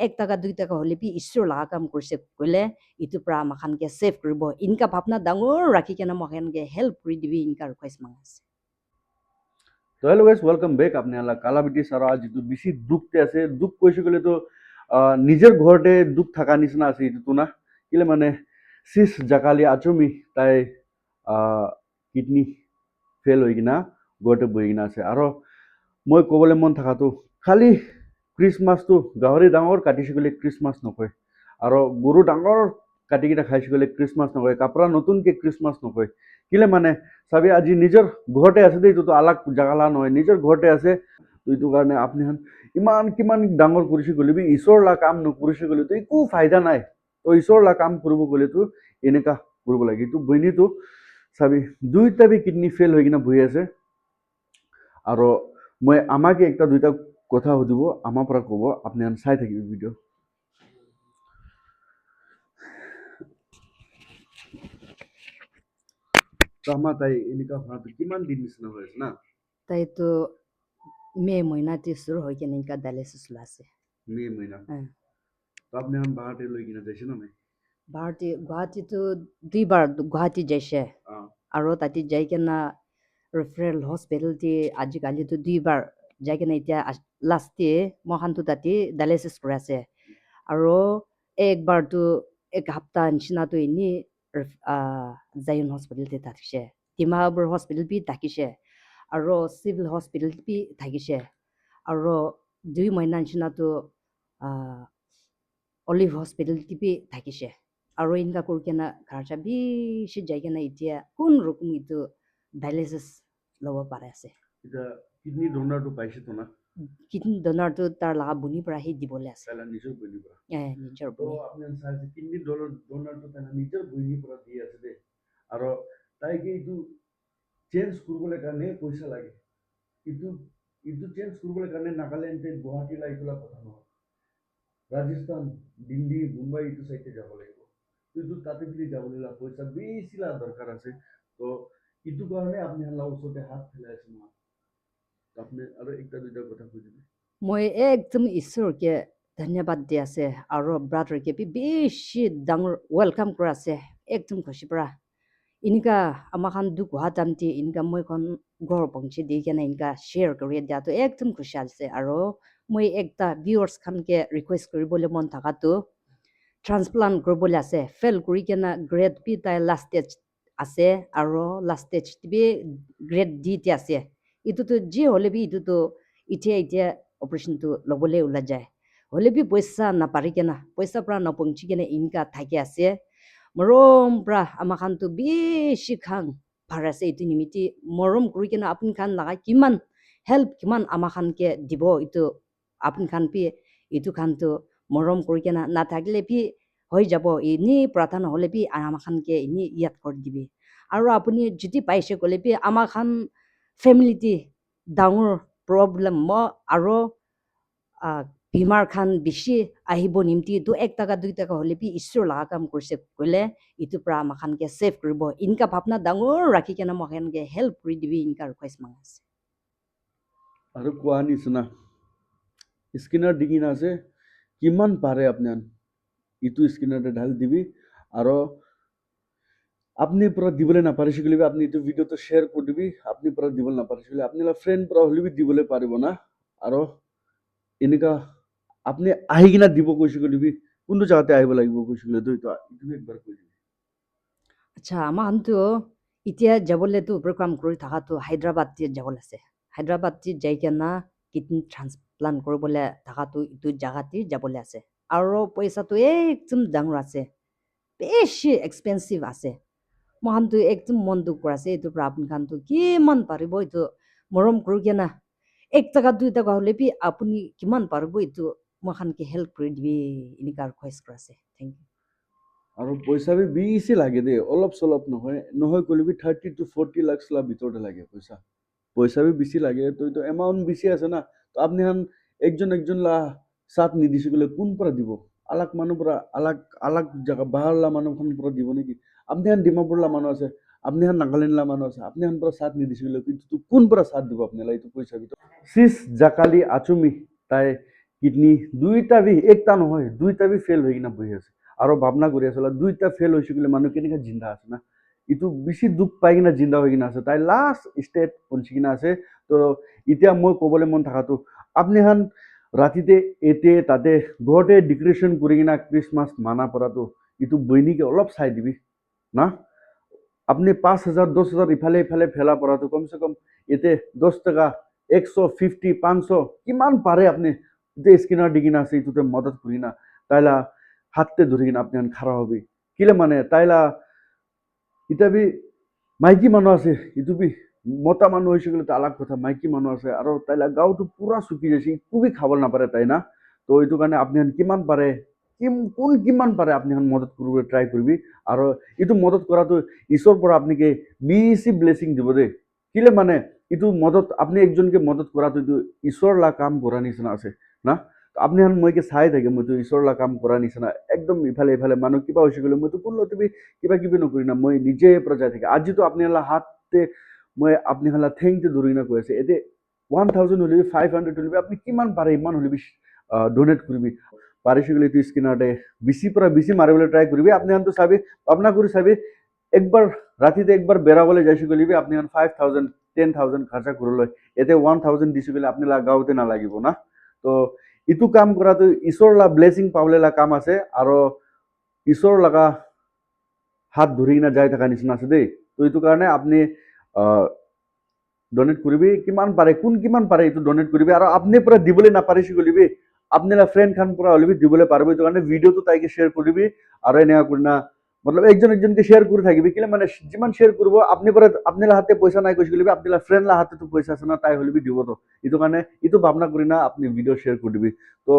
1 টাকা 2 টাকা হলে বি ঈশ্বৰ লাগা কাম কৰিছে কলে ইটো পৰা আমাখানকে সেভ কৰিব ইনকা ভাবনা ডাঙৰ ৰাখি কেনে মখানকে হেল্প কৰি দিবি ইনকা ৰিকুৱেষ্ট মাংছে তো হেল্ল গাইস ওয়েলকাম ব্যাক আপনি আলা কালাবিটি সারা যেটো বেশি দুখতে আছে দুখ কইছে গলে তো নিজের ঘরতে দুখ থাকা নিচিনা আছে এটো না কিলে মানে সিস জাকালি আচমি তাই কিডনি ফেল হৈ কিনা ঘৰতে বহি কিনা আছে আৰু মই ক'বলৈ মন থকাটো খালি ক্ৰিছমাছটো গাহৰি ডাঙৰ কাটিছে গ'লে ক্ৰিছমাছ নকয় আৰু গৰু ডাঙৰ কাটি কিনে খাইছে গ'লে ক্ৰিছমাছ নকয় কাপোৰা নতুনকৈ ক্ৰিছমাছ নকয় কিলে মানে চাবি আজি নিজৰ ঘৰতে আছে দেই এইটোতো আলাগ জাগালা নহয় নিজৰ ঘৰতে আছে তো এইটো কাৰণে আপুনি ইমান কিমান ডাঙৰ কৰিছে গ'লে বি ঈশ্বৰৰ কাম নকৰিছে গ'লেতো একো ফাইদা নাই তো ঈশ্বৰৰ কাম কৰিব গ'লেতো এনেকা কৰিব লাগে এইটো বহিনীটো চাবি দুইটা বি কিডনি ফেল হৈ কিনে বহি আছে আৰু মই আমাকে একটা দুইটা কথা সুধিব আমাৰ পৰা ক'ব আপুনি চাই থাকিব ভিডিঅ' তো আমাৰ তাই এনেকা হোৱাটো কিমান দিন নিচিনা হৈ আছে না তাইতো মে মহিনাতে শুরু হৈ কেনে ইনকা ডায়ালিসিস লাছে মে মহিনা তো আপনি বাহাতে লৈ কিনে যাইছে না নাই ভাৰতী গুৱাহাটীতো 2 বাৰ গুৱাহাটী যাইছে আৰু তাতে যাই কেনে ৰেফাৰেল হস্পিটেলতে আজিকালিতো 2 বাৰ যাই কেনে এতিয়া লাষ্টে মহানটো তাতে ডায়ালিসিস কৰি আছে আৰু একবাৰতো এক সপ্তাহ নিচিনাটো এনে জায়ন হস্পিটেলতে থাকিছে ডিমাহাবুৰ হস্পিটেল বি থাকিছে আৰু চিভিল হস্পিটেল বি থাকিছে আৰু 2 মহিনা নিচিনাটো অলিভ হস্পিটেল বি থাকিছে আৰু ইনকা কৰি কেনে খৰচা বেছি যাই কেনে এতিয়া কোন ৰকম এইটো ডায়ালিসিস ল'ব পাৰে আছে এতিয়া কিডনি ডোনাৰটো পাইছে তো না কিডনি ডোনাৰটো তাৰ লাগা বুনি পৰা সি দিবলৈ আছে তাইলা নিজৰ বনি পৰা নিজৰ তো আপুনি চাইছে কিডনি ডোনাৰটো তাইলা নিজৰ বনি পৰা দি আছে দে আৰু তাইকে এইটো চেঞ্জ কৰিবলৈ কাৰণে পইচা লাগে এইটো চেঞ্জ কৰিবলৈ কাৰণে নাগালেণ্ড গুৱাহাটী লাইফলা কথা নহয় ৰাজস্থান দিল্লী মুম্বাই এইটো চাইডে যাব লাগিব এইটো তাতে বুলি যাবলৈ পইচা বেছি দৰকাৰ আছে তো এইটো কাৰণে আপুনি হাল্লা ওচৰতে হাত ফেলাই আছে নহয় আপনি আৰু একটা দুইটা কথা বুঝিবি মই একদম ঈশ্বৰকে ধন্যবাদ দি আছে আৰু ব্ৰাদাৰকে বেছি ডাঙৰ ৱেলকাম কৰা আছে একদম খুশি পৰা ইনকা আমাখান দুখ হোৱা টাইমতে ইনকা মই এখন ঘৰ পঞ্চি দি কেনে ইনকা শ্বেয়াৰ কৰি দিয়াটো একদম খুশি আছে আৰু মই একটা ভিউৱাৰ্ছ খানকে ৰিকুৱেষ্ট কৰিবলৈ মন থকাটো ট্ৰান্সপ্লান্ট কৰিবলৈ আছে ফেল কৰি কেনে গ্ৰেড বি তাই লাষ্ট ষ্টেজ আছে আৰু লাষ্ট ষ্টেজ বি গ্ৰেড ডিতে আছে এইটোতো যি হ'লে বি এইটোতো এতিয়া অপাৰেশ্যনটো ল'বলৈ ওলাই যায় হ'লে বি পইচা নাপাৰি কেনে পইচা পৰা নপঞ্চি কেনে ইনকা থাকি আছে মৰম পৰা আমাৰ খানটো বেছি খাং ভাৰ আছে এইটো নিমিত্তে মৰম কৰি কেনে আপুনি খান লগা কিমান হেল্প কিমান আমাৰ খানকে দিব এইটো আপুনি খান পি এইটো খানটো মৰম কৰি কেনে নাথাকিলে পি হৈ যাব এনেই প্ৰাৰ্থনা হ'লে পি আমাৰ খানকে এনেই ইয়াত কৰি দিবি আৰু আপুনি যদি পাইছে ক'লে পি আমাৰ খান ফেমিলিতে ডাঙৰ প্ৰব্লেম আৰু বেমাৰ খান বেছি আহিব নিমতি তো 1 টাকা 2 টাকা হ'লে বি ঈশ্বৰ লাগা কাম কৰিছে কলে ইটো পৰা আমাখানকে সেভ কৰিব ইনকা ভাবনা ডাঙৰ ৰাখি কেনে মখানকে হেল্প কৰি দিবি ইনকা ৰিকুৱেষ্ট মাংছে আৰু কোৱা নিচিনা স্কিনাৰ দি কিনে আছে কিমান পাৰে আপোনাৰ ইটো স্কিনাৰতে ঢালি দিবি আৰু আপনি পৰা দিবলৈ নাপাৰিছে গ'লে আপনি এইটো ভিডিঅ'টো শ্বেয়াৰ কৰি দিবি আপনি পৰা দিবলৈ নাপাৰিছে গ'লে আপুনি ফ্ৰেণ্ড পৰা হ'লে বি দিবলৈ পাৰিব না আৰু এনেকা আপনি আহি কিনা দিব কৈছে গ'লে বি কোনটো জাগাতে আহিব লাগিব কৈছে গ'লে এইটো একবাৰ কৈ দিবি আচ্ছা আমাৰতো এতিয়া যাবলৈতো প্ৰগ্ৰাম কৰি থকাটো হায়দৰাবাদতে যাবলৈ আছে হায়দৰাবাদতে যাই কেনে কিডনি ট্ৰান্সপ্লান্ট কৰিবলৈ থকাটো এইটো জাগাতে যাবলৈ আছে আৰু পইচাটো একদম ডাঙৰ আছে বেছি এক্সপেঞ্চিভ আছে মহানটো একদম মন দুখ কৰাছে এইটোৰ পৰা আপুনি খানটো কিমান পাৰিব এইটো মৰম কৰি কেনে 1 টাকা 2 টাকা হ'লে বি আপুনি কিমান পাৰিব এইটো মই খানকে হেল্প কৰি দিবি এনেকা ৰিকুৱেষ্ট কৰাছে থেংক ইউ আৰু পইচা বি বেছি লাগে দেই অলপ চলপ নহয় ক'লে বি 30 to 40 লাখ ভিতৰতে লাগে পইচা বি বেছি লাগে তো এইটো এমাউণ্ট বেছি আছে না তো আপুনি একজন লা সাথ নিদিছে গ'লে কোন পৰা দিব আলাগ মানুহ পৰা আলাগ জাগা বাহিৰলা মানুহখন পৰা দিব নেকি আপুনি ডিমাপুৰলা মানুহ আছে আপুনি নাগালেণ্ডলা মানুহ আছে আপুনি পৰা সাথ নিদিছে গ'লে কিন্তু কোন পৰা সাথ দিব আপুনি এইটো পইচা ভিতৰত চিজ জাকালি আচুমি তাই কিডনি দুইটা বি একটা নহয় দুইটা বি ফেল হৈ কিনে বহি আছে আৰু ভাৱনা কৰি আছিলে দুইটা ফেল হৈছে বুলি মানুহ কেনেকৈ জিন্দা আছে না ইটো বেছি দুখ পাই কিনে জিন্দা হৈ কিনে আছে তাই লাষ্ট ষ্টেট পঞ্চি কিনে আছে তো এতিয়া মই ক'বলৈ মন থকাটো আপুনি হান ৰাতিতে এতে তাতে ঘৰতে ডিক্ৰেশ্যন কৰি কিনে খ্ৰীষ্টমাছ মানা পৰাটো ইটো বৈনিকে অলপ চাই দিবি না আপনি 5,000 10,000 ইফালে ইফালে ফেলা পড়াতো কমসে কম এতে 10 টাকা 150 500 কিমান পাৰে আপনি যে স্কিনার দিকিনা আছে ইতুতে মদত করি না তাইলা হাতে ধরি কিনা আপনি খারাপ হবে কিলে মানে তাইলা ইতাবি মাইকী মানুহ আছে ইটো বি মতা মানুহ হৈছে গ'লে আলাগ কথা মাইকী মানুহ আছে আৰু তাইলা গাঁৱতো পুৰা চুকি যাইছে একো বি খাব নাপাৰে তাই না তো এইটো কাৰণে আপুনি কিমান পাৰে কিমান পাৰে আপুনি মদত কৰিব ট্ৰাই কৰিবি আৰু এইটো মদত কৰাটো ঈশ্বৰৰ পৰা আপুনিকে বেছি ব্লেছিং দিব দেই কিলে মানে এইটো মদত আপুনি একজনকে মদত কৰাটো এইটো ঈশ্বৰৰ লা কাম কৰা নিচিনা আছে না আপনি মইকে চাই থাকে মইতো ঈশ্বৰৰ লা কাম কৰা নিচিনা একদম ইফালে ইফালে মানুহ কিবা হৈছে গ'লে মইতো কোনো তুমি কিবা কিবি নকৰি না মই নিজে পৰা যাই থাকে আজিতো আপুনি হাতে মই আপুনি থেংকটো ধৰি কিনে কৈ আছে এতিয়া 1000 হলিবি 500 হলিবি আপুনি কিমান পাৰে ইমান হলিবি ডোনেট কৰিবি পাৰিছে গ'লে এইটো স্কিনাৰতে বেছি পৰা বেছি মাৰিবলৈ ট্ৰাই কৰিবি আপুনি চাবি ভাৱনা কৰি চাবি একবাৰ ৰাতিতে একবাৰ বেৰাবলৈ যাইছে গ'লিবি আপুনি 5,000 10,000 খৰচা কৰিলৈ এতিয়া 1,000 দিছে গ'লে আপুনি গাঁৱতে নালাগিব না তো ইটো কাম কৰাটো ঈশ্বৰ লা ব্লেছিং পাবলৈ লা কাম আছে আৰু ঈশ্বৰ লগা হাত ধৰি কিনে যাই থকা নিচিনা আছে দেই তো এইটো কাৰণে আপুনি ডোনেট কৰিবি কিমান পাৰে কিমান পাৰে এইটো ডোনেট কৰিবি আৰু আপুনি পৰা দিবলৈ নাপাৰিছে গ'লিবি আপনারা ফ্রেন্ড খান পুরা হলিবি দিবলে পারবে তো কারণে ভিডিওটো তাইকে শেয়ার করবি আর এনেকা করি না মতলব একজনকে শেয়ার করে থাকিবি কিলে মানে যিমান শেয়ার করবো আপনি পরে আপনার হাতে পয়সা নাই কৈছে গলিবি আপনার ফ্রেন্ড হাতে তো পয়সা আছে না তাই হলিবি দিব তো এইটো কারণে এইটো ভাবনা করি না আপনি ভিডিও শেয়ার করে দিবি তো